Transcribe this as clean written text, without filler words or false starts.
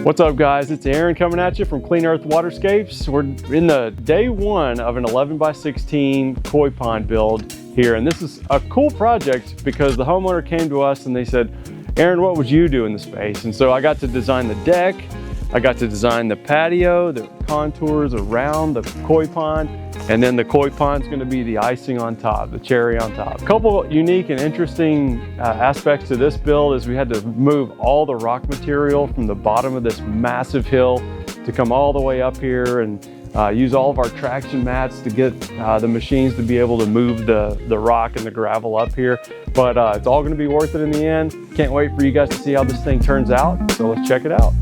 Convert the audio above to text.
What's up guys, it's Aaron coming at you from Clean Earth Waterscapes. We're in the day one of an 11x16 koi pond build here, and this is a cool project because the homeowner came to us and they said, Aaron, what would you do in the space? And so I got to design the deck, I got to design the patio, the contours around the koi pond, and then the koi pond's gonna be the icing on top, the cherry on top. A couple unique and interesting aspects to this build is we had to move all the rock material from the bottom of this massive hill to come all the way up here and use all of our traction mats to get the machines to be able to move the rock and the gravel up here. But it's all gonna be worth it in the end. Can't wait for you guys to see how this thing turns out, so let's check it out.